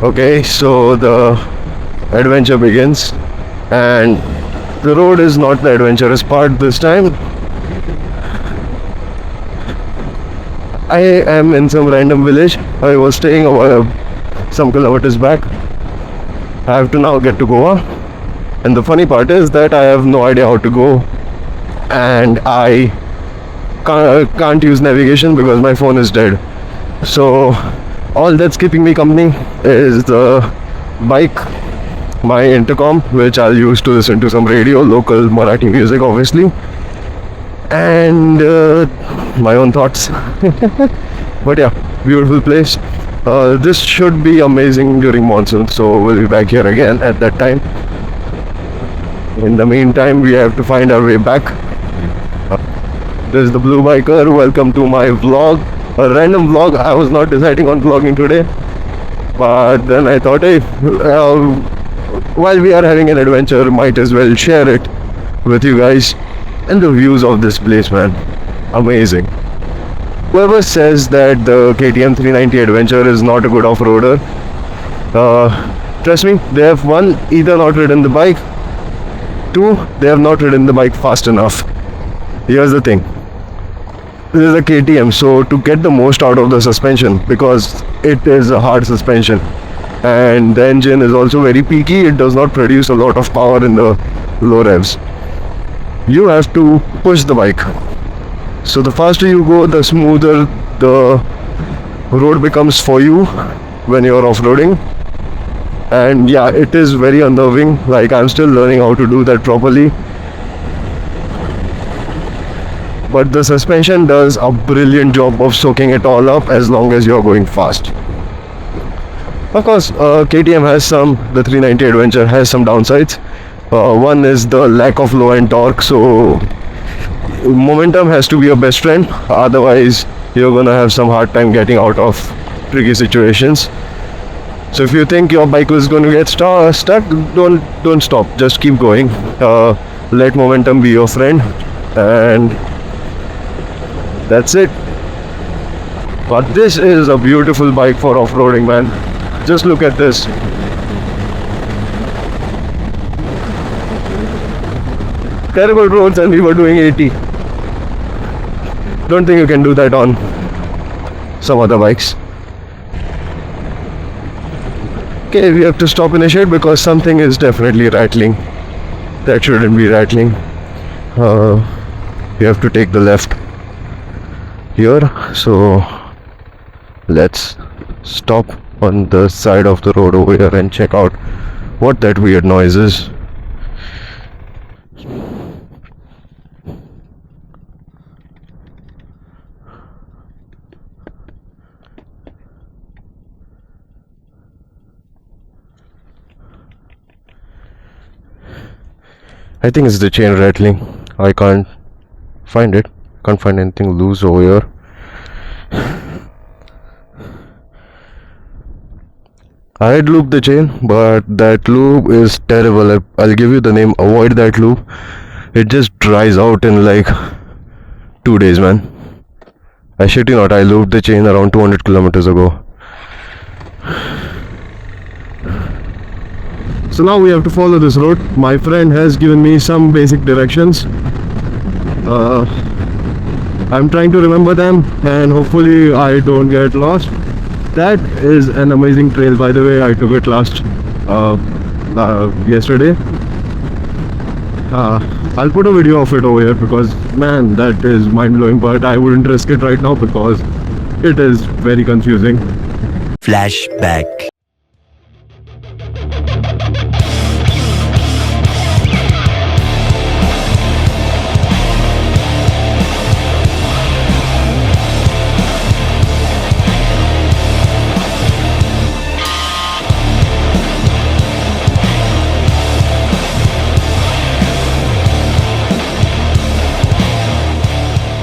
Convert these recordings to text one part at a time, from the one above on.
Okay, so the adventure begins, and the road is not the adventurous part this time. I am in some random village. I was staying some kilometers back. I have to now get to Goa, and the funny part is that I have no idea how to go, and I can't use navigation because my phone is dead. So all that's keeping me company is the bike, my intercom, which I'll use to listen to some radio, local Marathi music obviously, and my own thoughts. But yeah, beautiful place. This should be amazing during monsoon, so we'll be back here again at that time. In the meantime, we have to find our way back. This is the Blue Biker. Welcome to my vlog, a random vlog. I was not deciding on vlogging today, but then I thought, hey, while we are having an adventure, might as well share it with you guys. And the views of this place, man, amazing. Whoever says that the KTM 390 Adventure is not a good off-roader, trust me, they have one, either not ridden the bike, two, they have not ridden the bike fast enough. Here's the thing, this is a KTM, so to get the most out of the suspension, because it is a hard suspension and the engine is also very peaky, it does not produce a lot of power in the low revs. You have to push the bike. So the faster you go, the smoother the road becomes for you when you're off-roading. And yeah, it is very unnerving. Like, I'm still learning how to do that properly. But the suspension does a brilliant job of soaking it all up as long as you're going fast. Of course, KTM has the 390 Adventure has some downsides. One is the lack of low-end torque, so momentum has to be your best friend, otherwise you're gonna have some hard time getting out of tricky situations. So if you think your bike is going to get stuck, don't stop, just keep going. Let momentum be your friend, and that's it. But this is a beautiful bike for off-roading, man. Just look at this. Terrible roads and we were doing 80. Don't think you can do that on some other bikes. Okay, we have to stop in a shade because something is definitely rattling. That shouldn't be rattling. We have to take the left here, so let's stop on the side of the road over here and check out what that weird noise is. I think it's the chain rattling. I can't find it. Can't find anything loose over here. I had looped the chain, but that loop is terrible. I'll give you the name. Avoid that loop. It just dries out in like 2 days, man. I shit you not, I looped the chain around 200 kilometers ago. So now we have to follow this road. My friend has given me some basic directions. I'm trying to remember them and hopefully I don't get lost. That is an amazing trail, by the way. I took it yesterday. I'll put a video of it over here because, man, that is mind-blowing, but I wouldn't risk it right now because it is very confusing. Flashback.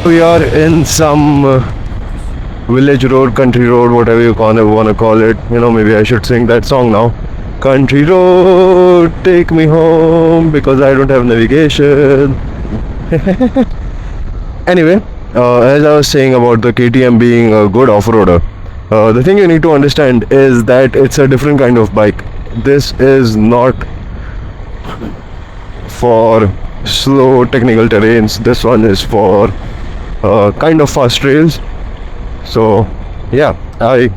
We are in some village road, country road, whatever you want to call it. You know, maybe I should sing that song now. Country road, take me home, because I don't have navigation. Anyway, as I was saying about the KTM being a good off-roader, The thing you need to understand is that it's a different kind of bike. This is not for slow technical terrains. This one is for kind of fast trails. So yeah, I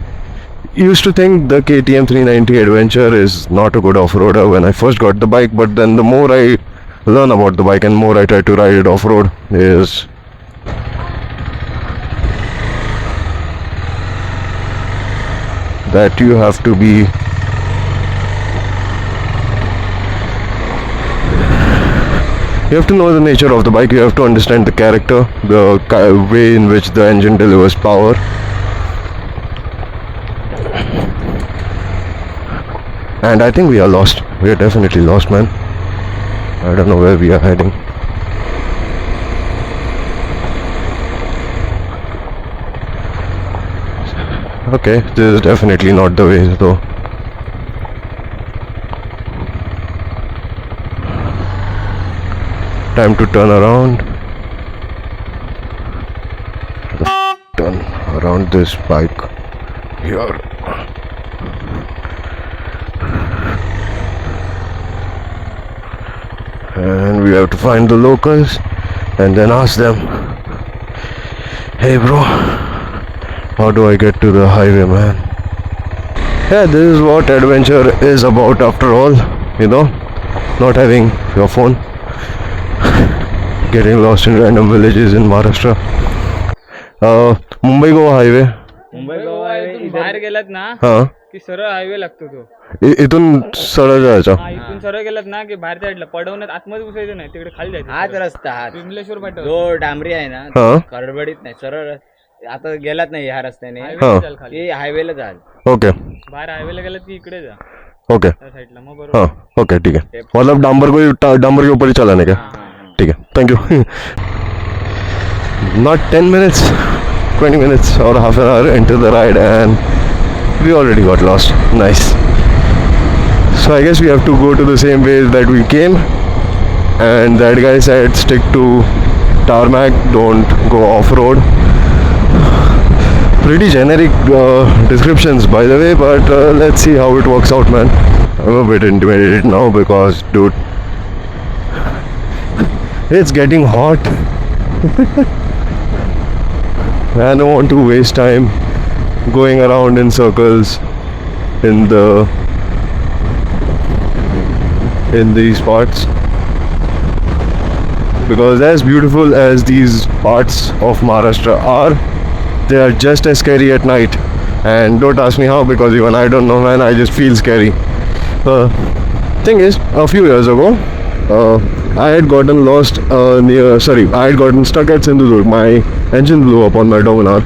used to think the KTM 390 Adventure is not a good off-roader when I first got the bike, but then the more I learn about the bike and more I try to ride it off-road is that you have to be you have to know the nature of the bike, you have to understand the character, the way in which the engine delivers power. And I think we are lost. We are definitely lost, man. I don't know where we are heading. Okay, this is definitely not the way though. Time to turn around. Turn around this bike here. And we have to find the locals and then ask them, hey bro, how do I get to the highway, man? Yeah, this is what adventure is about after all, you know, not having your phone, getting lost in random villages in Maharashtra. Mumbai Goa highway. Mumbai Goa इथून बाहेर गेलात ना हाँ की सरळ highway लागतो तो. इथून सरळ जायचं. हा इथून सरळ गेलात ना की बाहेरच्या साईडला पडवण्यात आतमध्ये घुसायचं नाही, तिकडे खाली जायचं. हाच रस्ता हा विमलेश्वर पाठव जो डांबरी आहे ना हा. खडबडीत नाही सरळ आता गेलात नाही ह्या रस्त्याने हा. चाल खाली की हायवेला जाल. ओके बाहेर हायवेला गेलात की इकडे जा ओके त्या साईडला, मग बरोबर. हाँ ओके ठीक है. मतलब डांबर के ऊपर ही चलाने का. ठीक है, thank you. Not 10 minutes, 20 minutes or half an hour into the ride and we already got lost. Nice. So I guess we have to go to the same way that we came, and that guy said stick to tarmac, don't go off-road. Pretty generic descriptions by the way, but let's see how it works out, man. I'm a bit intimidated now because dude, it's getting hot. I don't want to waste time going around in circles in these parts, because as beautiful as these parts of Maharashtra are, they are just as scary at night. And don't ask me how, because even I don't know, man. I just feel scary. Thing is, a few years ago, I had gotten lost I had gotten stuck at Sindhudurg. My engine blew up on my Dominar,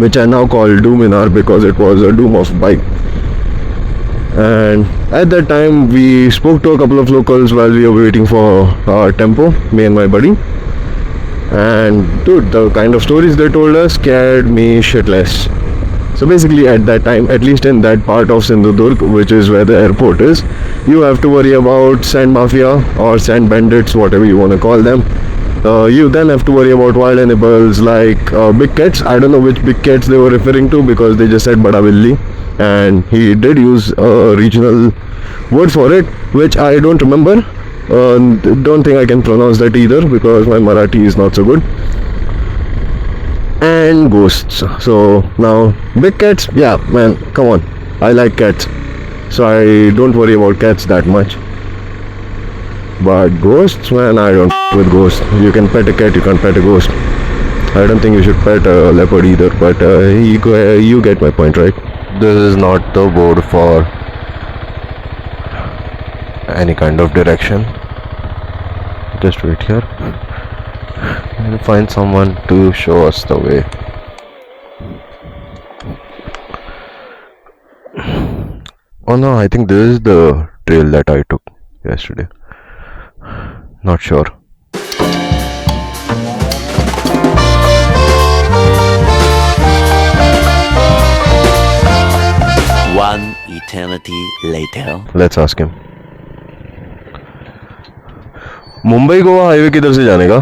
which I now call Doominar because it was a doom of bike. And at that time we spoke to a couple of locals while we were waiting for our tempo, me and my buddy. And dude, the kind of stories they told us scared me shitless. So basically at that time, at least in that part of Sindhudurg, which is where the airport is, you have to worry about sand mafia or sand bandits, whatever you want to call them. You then have to worry about wild animals like big cats. I don't know which big cats they were referring to because they just said Bada Billi, and he did use a regional word for it, which I don't remember. Don't think I can pronounce that either because my Marathi is not so good. And ghosts. So now big cats, yeah man, come on, I like cats, so I don't worry about cats that much. But ghosts, man, I don't with ghosts. You can pet a cat, you can't pet a ghost. I don't think you should pet a leopard either, but you get my point, right? This is not the board for any kind of direction. Just wait here. We'll find someone to show us the way. Oh no, I think this is the trail that I took yesterday. Not sure. One eternity later. Let's ask him. Mumbai Goa highway किधर से जाने का?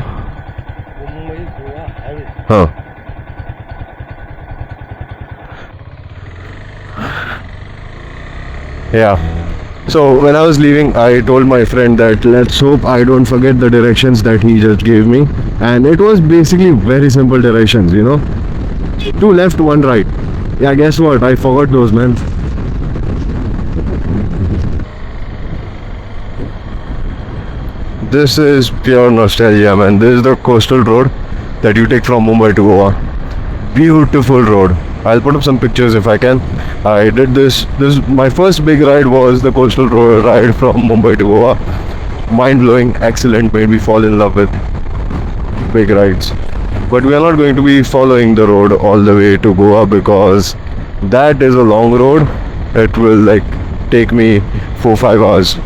Mumbai Goa highway हाँ Yeah. So when I was leaving, I told my friend that let's hope I don't forget the directions that he just gave me. And it was basically very simple directions, you know. 2 left, 1 right. Yeah, guess what? I forgot those, man. This is pure nostalgia, man. This is the coastal road that you take from Mumbai to Goa. Beautiful road. I'll put up some pictures if I can. I did this. My first big ride was the coastal road ride from Mumbai to Goa. Mind blowing, excellent. Made me fall in love with big rides. But we are not going to be following the road all the way to Goa because that is a long road. It will like take me 4-5 hours.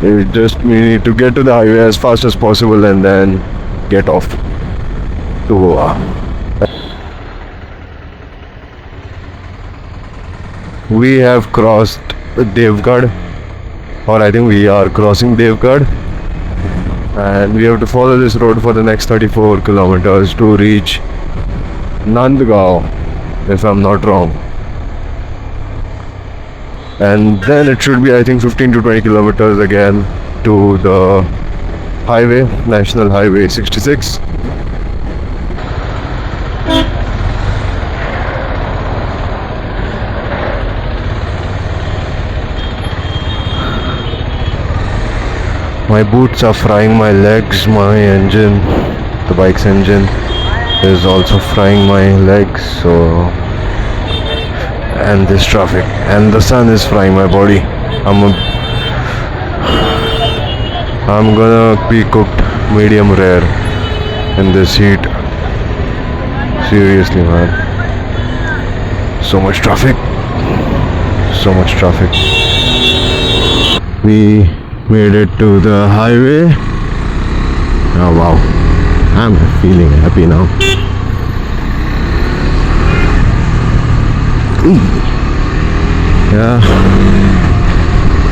We need to get to the highway as fast as possible and then get off to Goa. We have crossed Devgarh, or I think we are crossing Devgarh, and we have to follow this road for the next 34 kilometers to reach Nandgaon, if I'm not wrong. And then it should be, I think, 15 to 20 kilometers again to the highway, National Highway 66. My boots are frying my legs, my engine, the bike's engine is also frying my legs, so, and this traffic, and the sun is frying my body. I'm gonna be cooked medium rare in this heat. Seriously, man. So much traffic. So much traffic. We made it to the highway. Oh wow, I'm feeling happy now. Yeah.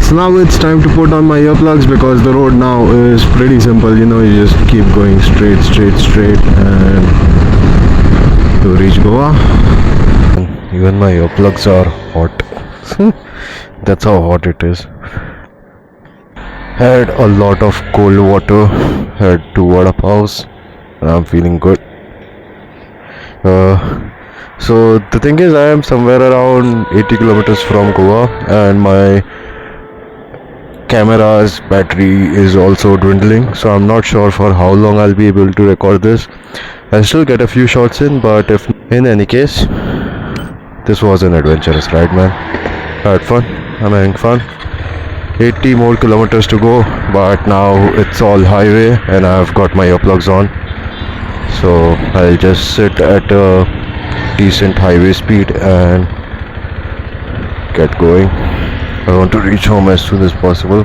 So now it's time to put on my earplugs because the road now is pretty simple. You know, you just keep going straight and to reach Goa. Even my earplugs are hot. That's how hot it is. Had a lot of cold water, had 2 vada paos, and I'm feeling good. So the thing is, I am somewhere around 80 kilometers from Goa, and my camera's battery is also dwindling, so I'm not sure for how long I'll be able to record this. I'll still get a few shots in, but if in any case, this was an adventurous ride, man. I had fun. I'm having fun. 80 more kilometers to go, but now it's all highway and I've got my earplugs on, so I'll just sit at a decent highway speed and get going. I want to reach home as soon as possible.